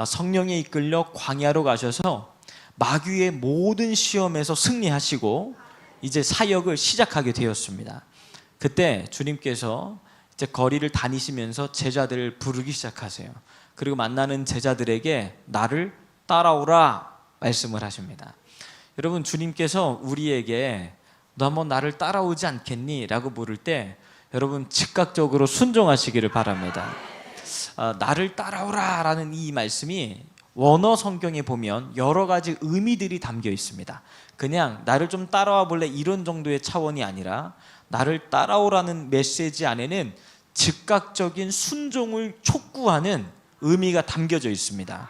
성령에 이끌려 광야로 가셔서 마귀의 모든 시험에서 승리하시고 이제 사역을 시작하게 되었습니다. 그때 주님께서 이제 거리를 다니시면서 제자들을 부르기 시작하세요. 그리고 만나는 제자들에게 나를 따라오라 말씀을 하십니다. 여러분, 주님께서 우리에게 너 한번 나를 따라오지 않겠니? 라고 물을 때 여러분 즉각적으로 순종하시기를 바랍니다. 나를 따라오라 라는 이 말씀이 원어 성경에 보면 여러 가지 의미들이 담겨 있습니다. 그냥 나를 좀 따라와 볼래 이런 정도의 차원이 아니라 나를 따라오라는 메시지 안에는 즉각적인 순종을 촉구하는 의미가 담겨져 있습니다.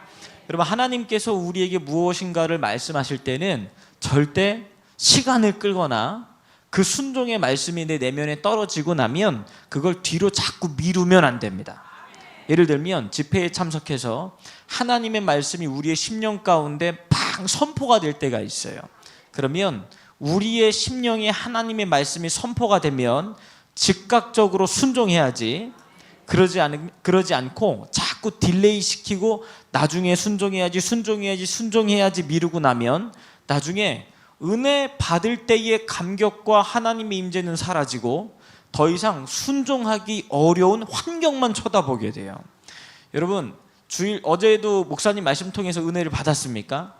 여러분, 하나님께서 우리에게 무엇인가를 말씀하실 때는 절대 시간을 끌거나 그 순종의 말씀이 내 내면에 떨어지고 나면 그걸 뒤로 자꾸 미루면 안 됩니다. 예를 들면 집회에 참석해서 하나님의 말씀이 우리의 심령 가운데 팡 선포가 될 때가 있어요. 그러면 우리의 심령에 하나님의 말씀이 선포가 되면 즉각적으로 순종해야지, 그러지 않고 자꾸 딜레이 시키고 나중에 순종해야지 미루고 나면 나중에 은혜 받을 때의 감격과 하나님의 임재는 사라지고 더 이상 순종하기 어려운 환경만 쳐다보게 돼요. 여러분, 어제도 목사님 말씀 통해서 은혜를 받았습니까?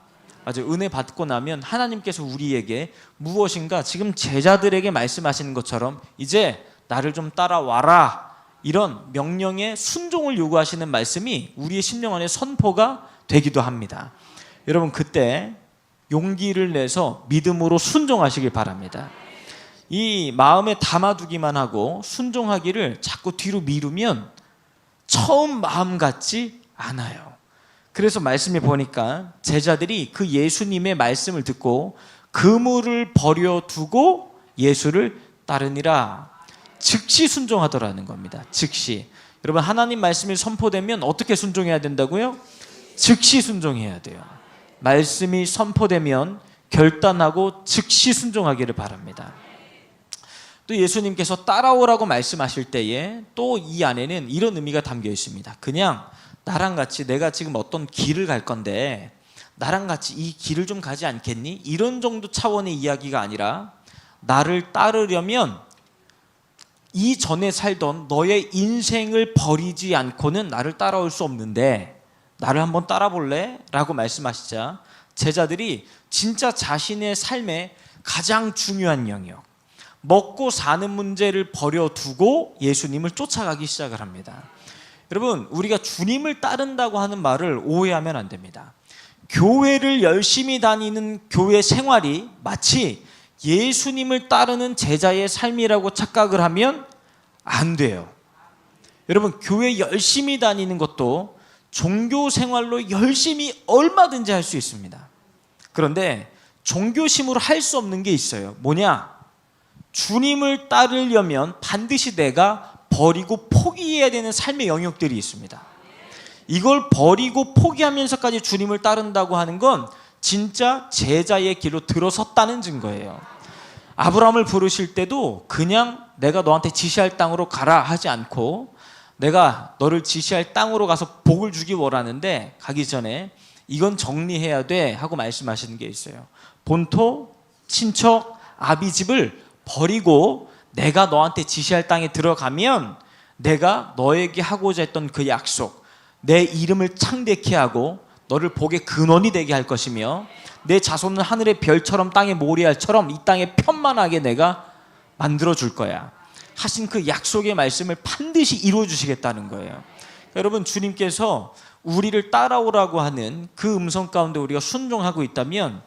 맞아요. 은혜 받고 나면 하나님께서 우리에게 무엇인가 지금 제자들에게 말씀하시는 것처럼 이제 나를 좀 따라와라, 이런 명령에 순종을 요구하시는 말씀이 우리의 심령 안에 선포가 되기도 합니다. 여러분, 그때 용기를 내서 믿음으로 순종하시길 바랍니다. 이 마음에 담아두기만 하고 순종하기를 자꾸 뒤로 미루면 처음 마음 같지 않아요. 그래서 말씀에 보니까 제자들이 그 예수님의 말씀을 듣고 그물을 버려두고 예수를 따르니라. 즉시 순종하더라는 겁니다. 즉시. 여러분, 하나님 말씀이 선포되면 어떻게 순종해야 된다고요? 즉시 순종해야 돼요. 말씀이 선포되면 결단하고 즉시 순종하기를 바랍니다. 또 예수님께서 따라오라고 말씀하실 때에 또 이 안에는 이런 의미가 담겨 있습니다. 그냥 나랑 같이, 내가 지금 어떤 길을 갈 건데 나랑 같이 이 길을 좀 가지 않겠니? 이런 정도 차원의 이야기가 아니라 나를 따르려면 이전에 살던 너의 인생을 버리지 않고는 나를 따라올 수 없는데 나를 한번 따라볼래? 라고 말씀하시자 제자들이 진짜 자신의 삶에 가장 중요한 영역, 먹고 사는 문제를 버려두고 예수님을 쫓아가기 시작을 합니다. 여러분, 우리가 주님을 따른다고 하는 말을 오해하면 안 됩니다. 교회를 열심히 다니는 교회 생활이 마치 예수님을 따르는 제자의 삶이라고 착각을 하면 안 돼요. 여러분, 교회 열심히 다니는 것도 종교 생활로 열심히 얼마든지 할 수 있습니다. 그런데 종교심으로 할 수 없는 게 있어요. 뭐냐? 주님을 따르려면 반드시 내가 버리고 포기해야 되는 삶의 영역들이 있습니다. 이걸 버리고 포기하면서까지 주님을 따른다고 하는 건 진짜 제자의 길로 들어섰다는 증거예요. 아브라함을 부르실 때도 그냥 내가 너한테 지시할 땅으로 가라 하지 않고 내가 너를 지시할 땅으로 가서 복을 주기 원하는데 가기 전에 이건 정리해야 돼 하고 말씀하시는 게 있어요. 본토, 친척, 아비 집을 버리고 내가 너한테 지시할 땅에 들어가면 내가 너에게 하고자 했던 그 약속, 내 이름을 창대케 하고 너를 복의 근원이 되게 할 것이며 내 자손은 하늘의 별처럼 땅의 모래알처럼 이 땅에 편만하게 내가 만들어 줄 거야 하신 그 약속의 말씀을 반드시 이루어 주시겠다는 거예요. 여러분, 주님께서 우리를 따라오라고 하는 그 음성 가운데 우리가 순종하고 있다면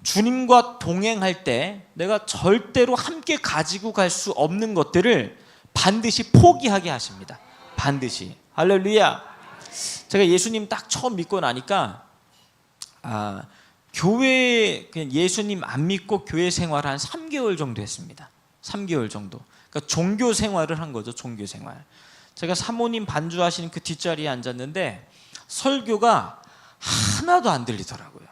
주님과 동행할 때 내가 절대로 함께 가지고 갈 수 없는 것들을 반드시 포기하게 하십니다. 반드시. 할렐루야. 제가 예수님 딱 처음 믿고 나니까 교회, 그냥 예수님 안 믿고 교회 생활 한 3개월 정도 했습니다. 3개월 정도. 그러니까 종교 생활을 한 거죠. 종교 생활. 제가 사모님 반주하시는 그 뒷자리에 앉았는데 설교가 하나도 안 들리더라고요.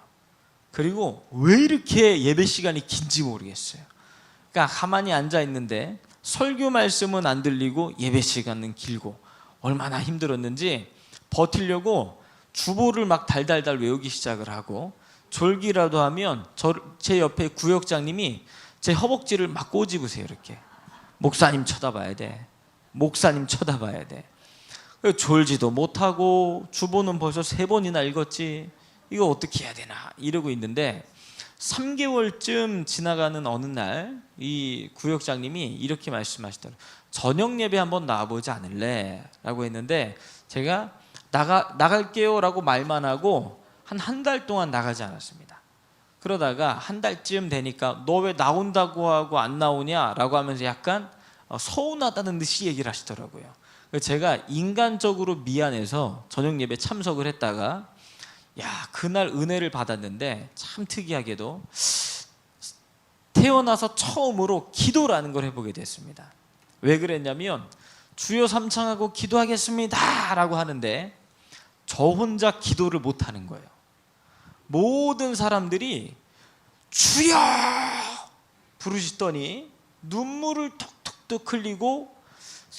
그리고 왜 이렇게 예배 시간이 긴지 모르겠어요. 그러니까 가만히 앉아 있는데 설교 말씀은 안 들리고 예배 시간은 길고 얼마나 힘들었는지 버티려고 주보를 막 달달달 외우기 시작을 하고, 졸기라도 하면 제 옆에 구역장님이 제 허벅지를 막 꼬집으세요. 이렇게 목사님 쳐다봐야 돼, 목사님 쳐다봐야 돼. 졸지도 못하고 주보는 벌써 3번이나 읽었지, 이거 어떻게 해야 되나 이러고 있는데 3개월쯤 지나가는 어느 날 이 구역장님이 이렇게 말씀하시더라고요. 저녁 예배 한번 나와보지 않을래? 라고 했는데 제가 나갈게요 라고 말만 하고 한 달 동안 나가지 않았습니다. 그러다가 한 달쯤 되니까 너 왜 나온다고 하고 안 나오냐? 라고 하면서 약간 서운하다는 듯이 얘기를 하시더라고요. 제가 인간적으로 미안해서 저녁 예배 참석을 했다가 그날 은혜를 받았는데 참 특이하게도 태어나서 처음으로 기도라는 걸 해보게 됐습니다. 왜 그랬냐면 주여 삼창하고 기도하겠습니다 라고 하는데 저 혼자 기도를 못하는 거예요. 모든 사람들이 주여 부르시더니 눈물을 톡톡톡 흘리고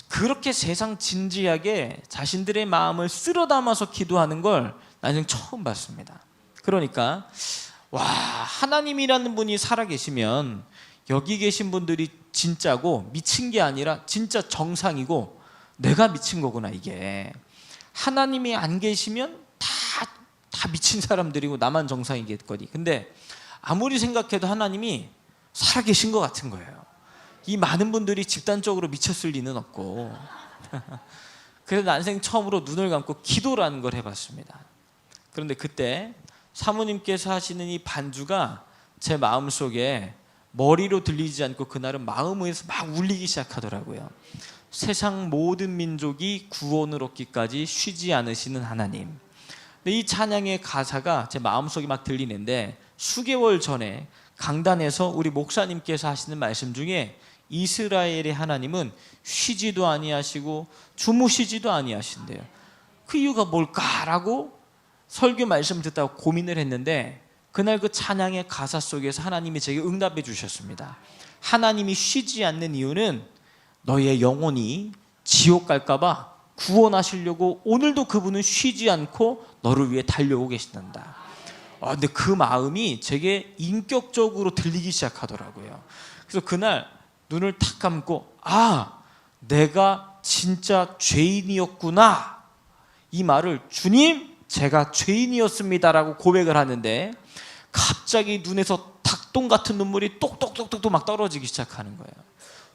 그렇게 세상 진지하게 자신들의 마음을 쓸어 담아서 기도하는 걸 나는 처음 봤습니다. 그러니까 하나님이라는 분이 살아계시면 여기 계신 분들이 진짜고 미친 게 아니라 진짜 정상이고 내가 미친 거구나. 이게 하나님이 안 계시면 다 미친 사람들이고 나만 정상이겠거니. 근데 아무리 생각해도 하나님이 살아계신 것 같은 거예요. 이 많은 분들이 집단적으로 미쳤을 리는 없고 그래서 난생 처음으로 눈을 감고 기도라는 걸 해봤습니다. 그런데 그때 사모님께서 하시는 이 반주가 제 마음속에 머리로 들리지 않고 그날은 마음에서 막 울리기 시작하더라고요. 세상 모든 민족이 구원을 얻기까지 쉬지 않으시는 하나님. 근데 이 찬양의 가사가 제 마음속에 막 들리는데 수개월 전에 강단에서 우리 목사님께서 하시는 말씀 중에 이스라엘의 하나님은 쉬지도 아니하시고 주무시지도 아니하신대요. 그 이유가 뭘까라고 설교 말씀 듣다가 고민을 했는데 그날 그 찬양의 가사 속에서 하나님이 제게 응답해 주셨습니다. 하나님이 쉬지 않는 이유는 너의 영혼이 지옥 갈까 봐 구원하시려고 오늘도 그분은 쉬지 않고 너를 위해 달려오고 계신단다. 근데 그 마음이 제게 인격적으로 들리기 시작하더라고요. 그래서 그날 눈을 탁 감고 내가 진짜 죄인이었구나, 이 말을 주님 제가 죄인이었습니다라고 고백을 하는데 갑자기 눈에서 닭똥 같은 눈물이 똑똑똑똑 막 떨어지기 시작하는 거예요.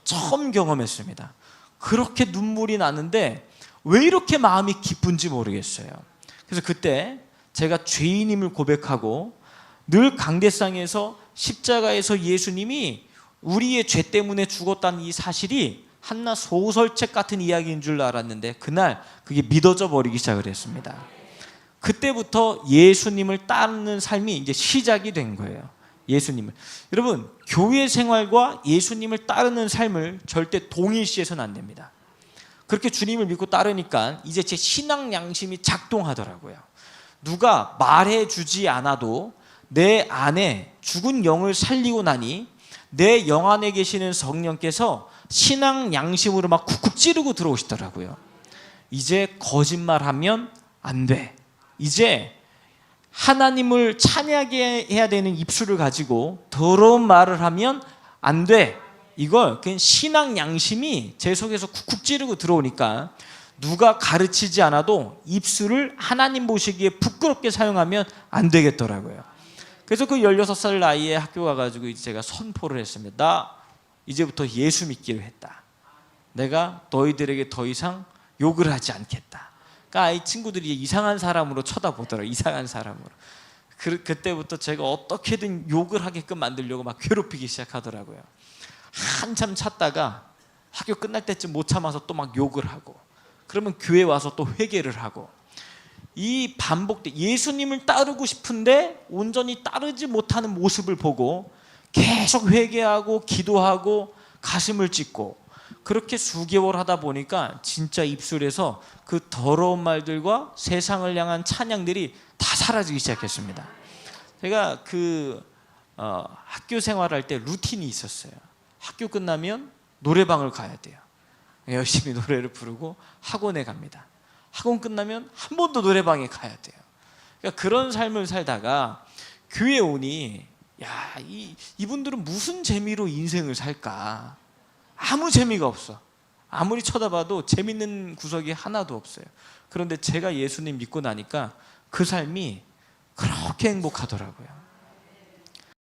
처음 경험했습니다. 그렇게 눈물이 나는데 왜 이렇게 마음이 기쁜지 모르겠어요. 그래서 그때 제가 죄인임을 고백하고 늘 강대상에서 십자가에서 예수님이 우리의 죄 때문에 죽었다는 이 사실이 한낱 소설책 같은 이야기인 줄 알았는데 그날 그게 믿어져 버리기 시작을 했습니다. 그때부터 예수님을 따르는 삶이 이제 시작이 된 거예요. 예수님을. 여러분, 교회 생활과 예수님을 따르는 삶을 절대 동일시해서는 안 됩니다. 그렇게 주님을 믿고 따르니까 이제 제 신앙 양심이 작동하더라고요. 누가 말해주지 않아도 내 안에 죽은 영을 살리고 나니 내 영 안에 계시는 성령께서 신앙 양심으로 막 쿡쿡 찌르고 들어오시더라고요. 이제 거짓말하면 안 돼. 이제 하나님을 찬양하게 해야 되는 입술을 가지고 더러운 말을 하면 안 돼. 이걸 그냥 신앙 양심이 제 속에서 쿡쿡 찌르고 들어오니까 누가 가르치지 않아도 입술을 하나님 보시기에 부끄럽게 사용하면 안 되겠더라고요. 그래서 그 16살 나이에 학교 가가지고 이제 제가 선포를 했습니다. 나 이제부터 예수 믿기로 했다. 내가 너희들에게 더 이상 욕을 하지 않겠다. 그러니까 이 친구들이 이상한 사람으로 쳐다보더라고요. 이상한 사람으로. 그때부터 제가 어떻게든 욕을 하게끔 만들려고 막 괴롭히기 시작하더라고요. 한참 찾다가 학교 끝날 때쯤 못 참아서 또 막 욕을 하고, 그러면 교회 와서 또 회개를 하고, 이 반복돼. 예수님을 따르고 싶은데 온전히 따르지 못하는 모습을 보고 계속 회개하고 기도하고 가슴을 찢고, 그렇게 수개월 하다 보니까 진짜 입술에서 그 더러운 말들과 세상을 향한 찬양들이 다 사라지기 시작했습니다. 제가 학교 생활할 때 루틴이 있었어요. 학교 끝나면 노래방을 가야 돼요. 열심히 노래를 부르고 학원에 갑니다. 학원 끝나면 한 번 더 노래방에 가야 돼요. 그러니까 그런 삶을 살다가 교회 오니 야, 이분들은 무슨 재미로 인생을 살까? 아무 재미가 없어. 아무리 쳐다봐도 재밌는 구석이 하나도 없어요. 그런데 제가 예수님 믿고 나니까 그 삶이 그렇게 행복하더라고요.